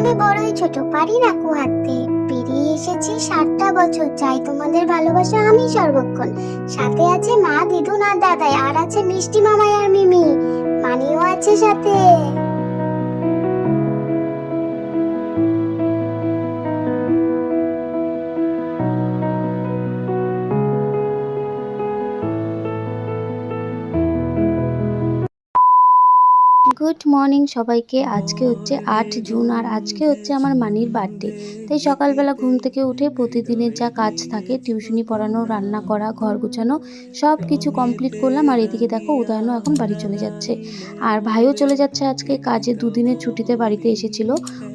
আমি বড়ই ছোট, পারি না কুহাতে। পেরিয়ে এসেছি 60টা বছর, চাই তোমাদের ভালোবাসা আমি সর্বক্ষণ। সাথে আছে মা, দিদুন আর দাদাই, আর আছে মিষ্টি মামাই আর মিমি, মানিও আছে সাথে। গুড মর্নিং সবাইকে। আজকে হচ্ছে 8 জুন আর আজকে হচ্ছে আমার মানির বার্থডে। তাই সকালবেলা ঘুম থেকে উঠে প্রতিদিনের যা কাজ থাকে, টিউশনি পড়ানো, রান্না করা, ঘর গোছানো, সব কিছু কমপ্লিট করলাম। আর এদিকে দেখো উদয়নও এখন বাড়ি চলে যাচ্ছে, আর ভাইও চলে যাচ্ছে আজকে কাজে। দুদিনের ছুটিতে বাড়িতে এসেছিল,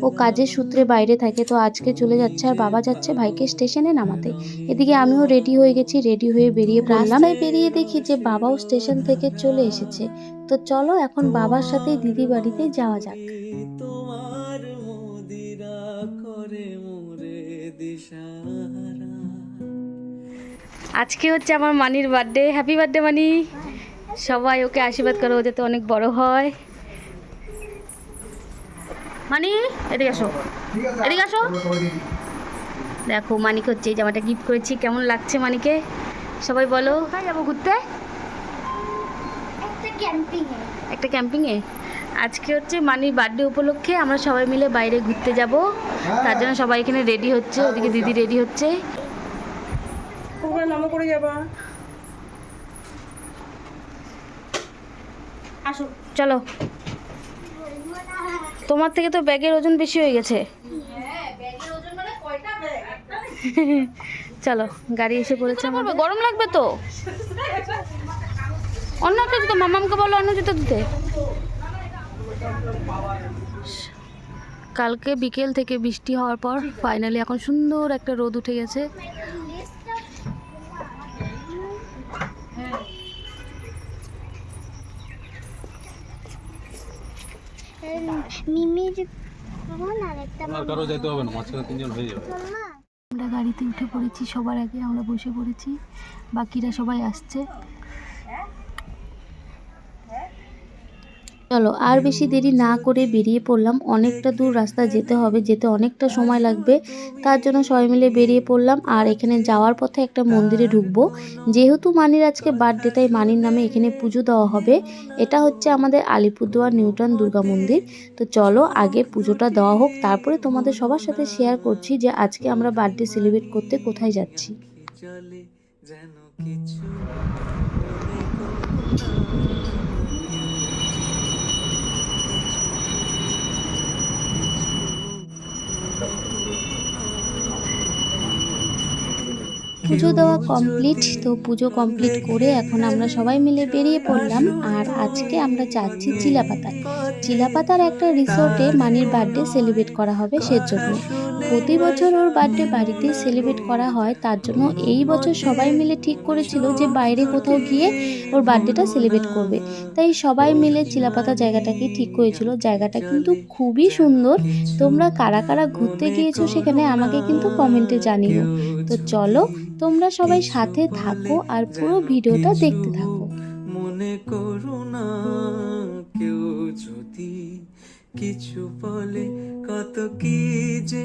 ও কাজের সূত্রে বাইরে থাকে, তো আজকে চলে যাচ্ছে। আর বাবা যাচ্ছে ভাইকে স্টেশনে নামাতে। এদিকে আমিও রেডি হয়ে গেছি, রেডি হয়ে বেরিয়ে পড়লাম। রাস্তায় বেরিয়ে দেখি যে বাবাও স্টেশন থেকে চলে এসেছে। তো চলো এখন বাবার সাথে দিদি বাড়িতে যাওয়া যাক। তোমার মদিরা করে মোরে দিশারা। আজকে হচ্ছে আমার মানির বার্থডে। হ্যাপি বার্থডে মানি। সবাই ওকে আশীর্বাদ করো, ও যাতে অনেক বড় হয়। মানি এদিকে আসো, এদিকে আসো। দেখো মানিকে হচ্ছে এই জামাটা গিফট করেছি, কেমন লাগছে মানিকে সবাই বলো। কোথায় যাবো ঘুরতে? একটা ক্যাম্পিংয়ে। আজকে হচ্ছে মানির বার্থডে উপলক্ষে আমরা সবাই মিলে বাইরে ঘুরতে যাব, তার জন্য সবাই এখানে রেডি হচ্ছে। ওদিকে দিদি রেডি হচ্ছে। আসো চলো। তোমার থেকে তো ব্যাগের ওজন বেশি হয়ে গেছে। চলো গাড়ি এসে পড়েছে। আমার গরম লাগবে তো। অন্য একটা জুতো, মামামকে বলো অন্য জুতো দিতে। কালকে বিকেল থেকে বৃষ্টি হওয়ার পর ফাইনালি এখন সুন্দর একটা রোদ উঠে গেছে। আমরা গাড়িতে উঠে পড়েছি, সবার আগে আমরা বসে পড়েছি, বাকিরা সবাই আসছে। চলো আর বেশি দেরি না করে বেরিয়ে পড়লাম। অনেকটা দূর রাস্তা যেতে হবে, যেতে অনেকটা সময় লাগবে, তার জন্য সবাই মিলে বেরিয়ে পড়লাম। আর এখানে যাওয়ার পথে একটা মন্দিরে ঢুকবো, যেহেতু মানির আজকে বার্থডে, তাই মানির নামে এখানে পুজো দেওয়া হবে। এটা হচ্ছে আমাদের আলিপুরদুয়ার নিউটাউন দুর্গা মন্দির। তো চলো আগে পুজোটা দেওয়া হোক, তারপরে তোমাদের সবার সাথে শেয়ার করছি যে আজকে আমরা বার্থডে সেলিব্রেট করতে কোথায় যাচ্ছি। পুজো দেওয়া কমপ্লিট। তো পুজো কমপ্লিট করে এখন আমরা সবাই মিলে বেরিয়ে পড়লাম। আর আজকে আমরা যাচ্ছি চিলাপাতায়। চিলাপাতার একটা রিসোর্টে মানির বার্থডে সেলিব্রেট করা হবে, সেজন্য। প্রতি বছর ওর বার্থডে বাড়িতেই সেলিব্রেট করা হয়, তার জন্য এই বছর সবাই মিলে ঠিক করেছিল যে বাইরে কোথাও গিয়ে ওর বার্থডেটা সেলিব্রেট করবে। তাই সবাই মিলে চিলাপাতা জায়গাটাকে ঠিক করেছিল। জায়গাটা কিন্তু খুবই সুন্দর। তোমরা কারা কারা ঘুরতে গিয়েছো সেখানে আমাকে কিন্তু কমেন্টে জানিও। তো চলো তোমরা সবাই সাথে থাকো আর পুরো ভিডিওটা দেখতে থাকো। মনে করো না কেউ যদি কিছু বলে, কত কি যে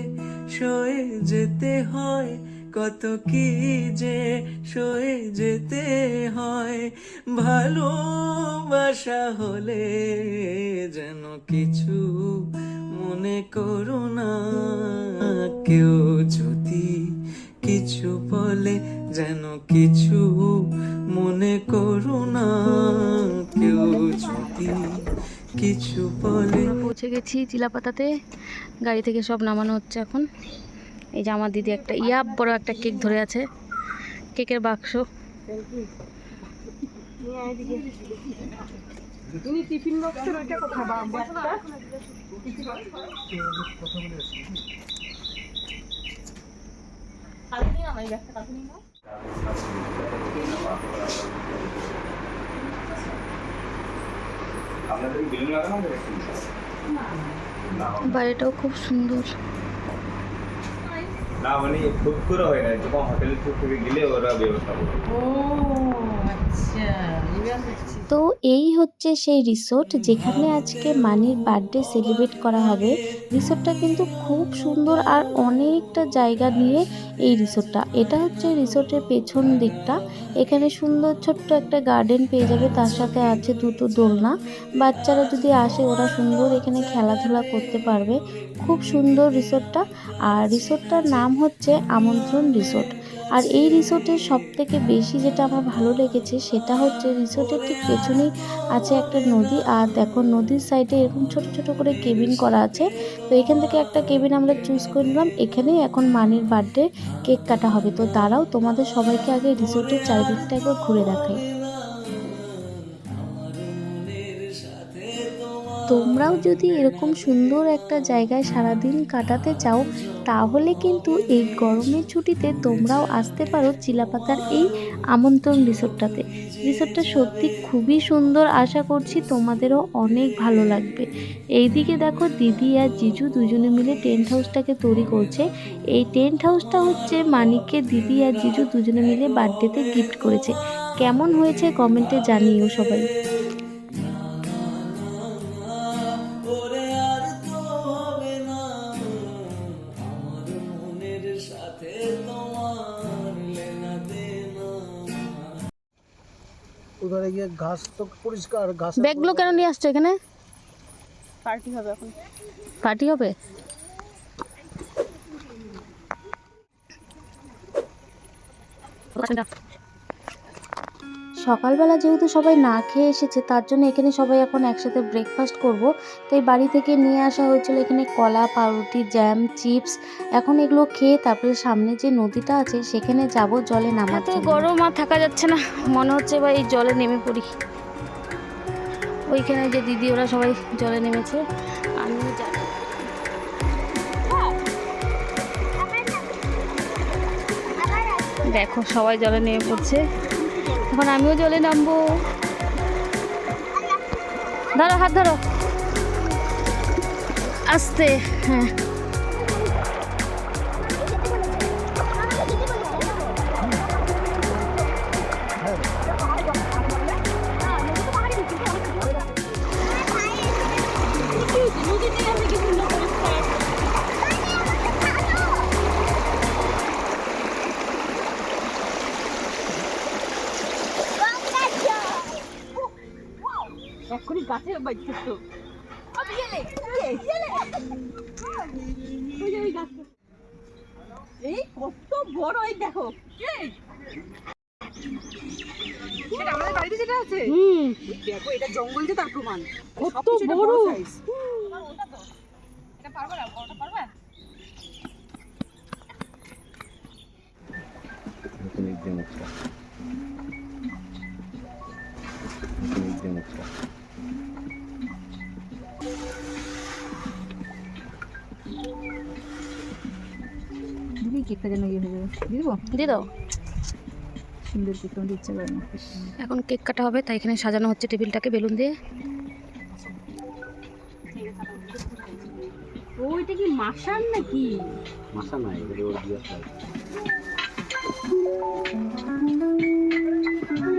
সয়ে যেতে হয়, কত কি যে সয়ে যেতে হয়। ভালোবাসা হলে যেন কিছু মনে করো না কেউ যদি কিছু বলে, যেন কিছু মনে করো না কেউ যদি কিছু বলে। পৌঁছে গেছি চিলাপাতাতে, গাড়ি থেকে সব নামানো হচ্ছে এখন। এই যে আমার দিদি একটা বড় একটা কেক ধরে আছে, কেকের বাক্স। বাড়িটাও খুব সুন্দর। না মানে খুব করে হয় না, যখন হোটেল থেকে গেলে ওরা ব্যবস্থা করে। ও আচ্ছা, এবার বুঝছি। তো এই হচ্ছে সেই রিসোর্ট যেখানে আজকে মানির বার্থডে সেলিব্রেট করা হবে। রিসোর্টটা কিন্তু খুব সুন্দর আর অনেকটা জায়গা নিয়ে এই রিসোর্টটা। এটা হচ্ছে রিসোর্টের পেছন দিকটা। এখানে সুন্দর ছোট্ট একটা গার্ডেন পেয়ে যাবে, তার সাথে আছে দুটো দোলনা। বাচ্চারা যদি আসে ওরা সুন্দর এখানে খেলাধুলা করতে পারবে। খুব সুন্দর রিসোর্টটা। আর রিসোর্টটার নাম হচ্ছে আমন্ত্রণ রিসোর্ট। আর এই রিসোর্টের সবথেকে বেশি যেটা আমার ভালো লেগেছে সেটা হচ্ছে রিসোর্টের ঠিক পেছনেই আছে একটা নদী। আর দেখো নদীর সাইডে এরকম ছোট ছোট করে কেবিন করা আছে। তো এখান থেকে একটা কেবিন আমরা চুজ করে নিলাম। এখানেই এখন মানির বার্থডে কেক কাটা হবে। তো দাঁড়াও তোমাদের সবাইকে আগে রিসোর্টের চারিদিকটা একবার ঘুরে দেখাই। তোমরাও যদি এরকম সুন্দর একটা জায়গায় সারাদিন কাটাতে চাও তাহলে কিন্তু এই গরমের ছুটিতে তোমরাও আসতে পারো চিলাপাতার এই আমন্ত্রণ রিসোর্টটাতে। রিসোর্টটা সত্যি খুবই সুন্দর, আশা করছি তোমাদেরও অনেক ভালো লাগবে। এইদিকে দেখো দিদি আর জিজু দুজনে মিলে টেন্ট হাউসটাকে তৈরি করছে। এই টেন্ট হাউসটা হচ্ছে মানিককে দিদি আর জিজু দুজনে মিলে বার্থডেতে গিফট করেছে। কেমন হয়েছে কমেন্টে জানিও সবাই। উধারে গিয়ে ঘাস তো পরিষ্কার ঘাস। ব্যাগগুলো কেন নিয়ে আসছো এখানে? পার্টি হবে এখন। পার্টি হবে? সকালবেলা যেহেতু সবাই না খেয়ে এসেছে তার জন্য এখানে সবাই এখন একসাথে ব্রেকফাস্ট করব। তাই বাড়ি থেকে নিয়ে আসা হয়েছিল এখানে কলা, পাউরুটি, জ্যাম, চিপস। এখন এগুলো খেয়ে তারপরে সামনে যে নদীটা আছে সেখানে যাব জলে নামাতে। গরম আর থাকা যাচ্ছে না, মনে হচ্ছে এবার এই জলে নেমে পড়ি। ওইখানে যে দিদি ওরা সবাই জলে নেমেছে, আমিও যাব। দেখো সবাই জলে নেমে পড়ছে, এখন আমিও জলে নামবো। ধরো হাত ধরো, আস্তে। হ্যাঁ এক্ষুনি গাছে বাইতে তো এই কত বড়, এই দেখো সেটা আমাদের বাড়িতে যেটা আছে। দেখো এটা জঙ্গল যে তার প্রমাণ, কত বড় সাইজ। এটা পারবে না, ওটা পারবে। দিদি কেকটা যেন ইয়ে হয়ে যাবে, দিয়ে দেবো, দিয়ে দাও। সুন্দর কেকটা আমাদের ইচ্ছা করে না। এখন কেক কাটা হবে তাই এখানে সাজানো হচ্ছে টেবিলটাকে বেলুন দিয়ে। ওইটা কি মাশান নাকি? মাসা নাই, এটা ওর দিয়ে আছে।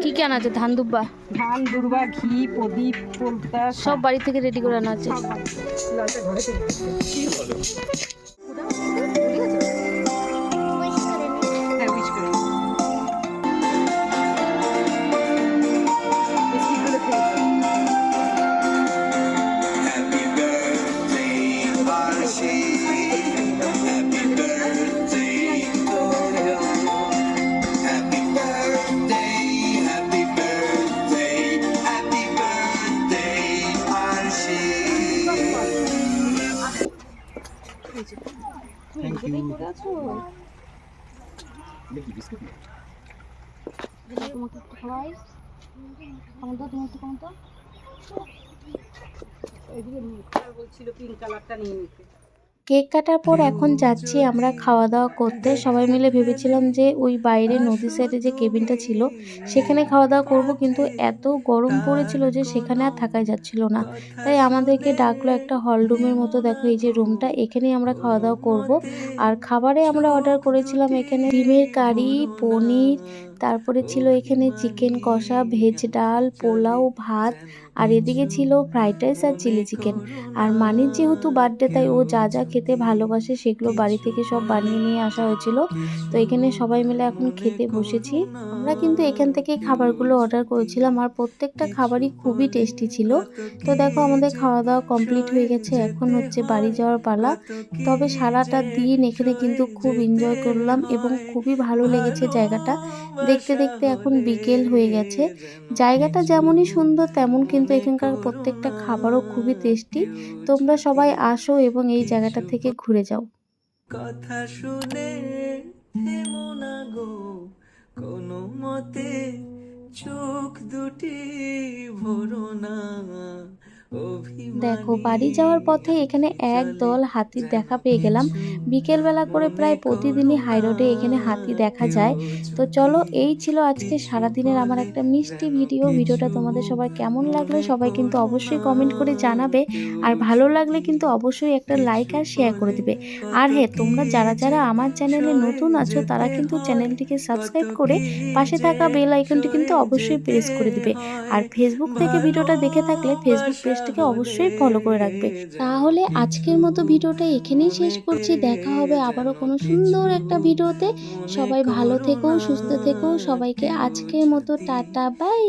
কি কি আনা আছে? ধান দুব্বা, ধান, দুর্বা, ঘি, প্রদীপ, পোলতা সব বাড়ি থেকে রেডি করে আনা আছে। লালটা ঘরে থেকে কি হলো? হ্যাঁ, উইশ করে বিস্কিটগুলো খেয়ে Happy birthday, Archie. Happy birthday to you. Happy birthday, happy birthday, happy birthday, Archie. Thank you. তোমাকে একটু খাওয়াই, কমন তো, তুমি একটু কমন তো। এদিকে বলছিল পিঙ্ক কালারটা নিয়ে নিতে। কেক কাটার পর এখন যাচ্ছি আমরা খাওয়া দাওয়া করতে। সবাই মিলে ভেবেছিলাম যে ওই বাইরে নদীর সাইডে যে কেবিনটা ছিল সেখানে খাওয়া দাওয়া করব, কিন্তু এত গরম পড়েছিল যে সেখানে আর থাকাই যাচ্ছিল না। তাই আমাদেরকে ডাকলো একটা হল রুমের মতো, দেখো এই যে রুমটা, এখানেই আমরা খাওয়া দাওয়া করব। আর খাবারে আমরা অর্ডার করেছিলাম এখানে ডিমের কারি, পনির, তারপরে ছিল এখানে চিকেন কষা, ভেজ ডাল, পোলাও, ভাত, আর এদিকে ছিল ফ্রাইড রাইস আর চিলি চিকেন। আর মানির যেহেতু বার্থডে তাই ও যা যা খেতে ভালোবাসে সেগুলো বাড়ি থেকে সব বানিয়ে নিয়ে আসা হয়েছিল। তো এখানে সবাই মিলে এখন খেতে বসেছি। আমরা কিন্তু এখান থেকেই খাবারগুলো অর্ডার করেছিলাম আর প্রত্যেকটা খাবারই খুবই টেস্টি ছিল। তো দেখো আমাদের খাওয়া দাওয়া কমপ্লিট হয়ে গেছে, এখন হচ্ছে বাড়ি যাওয়ার পালা। তবে সারাটা দিন এখানে কিন্তু খুব এনজয় করলাম এবং খুবই ভালো লেগেছে জায়গাটা। দেখতে দেখতে এখন বিকেল হয়ে গেছে। জায়গাটা যেমনই সুন্দর তেমন কিন্তু এখানকার প্রত্যেকটা খাবারও খুবই টেস্টি। তোমরা সবাই আসো এবং এই জায়গাটা থেকে ঘুরে যাও। কথা শুনে থেমো না গো কোনো মতে চোখ দুটি ভরো না দেখো বাড়ি যাওয়ার পথে এখানে একদল হাতির দেখা পেয়ে গেলাম। বিকেলবেলা করে প্রায় প্রতিদিনই হাইরোডে এখানে হাতি দেখা যায়। তো চলো, এই ছিল আজকে সারাদিনের আমার একটা মিষ্টি ভিডিওটা তোমাদের সবার কেমন লাগলো সবাই কিন্তু অবশ্যই কমেন্ট করে জানাবে। আর ভালো লাগলে কিন্তু অবশ্যই একটা লাইক আর শেয়ার করে দিবে। আর হ্যাঁ, তোমরা যারা যারা আমার চ্যানেলে নতুন আছো তারা কিন্তু চ্যানেলটিকে সাবস্ক্রাইব করে পাশে থাকা বেল আইকনটি কিন্তু অবশ্যই প্রেস করে দিবে। আর ফেসবুক থেকে ভিডিওটা দেখে থাকলে ফেসবুক পেজটিকে অবশ্যই ফলো করে রাখবে। তাহলে আজকের মতো ভিডিওটা এখানেই শেষ করছি। দেখা হবে আবারও কোনো সুন্দর একটা ভিডিওতে। সবাই ভালো থেকো, সুস্থ থেকো। সবাইকে আজকের মতো টাটা, বাই।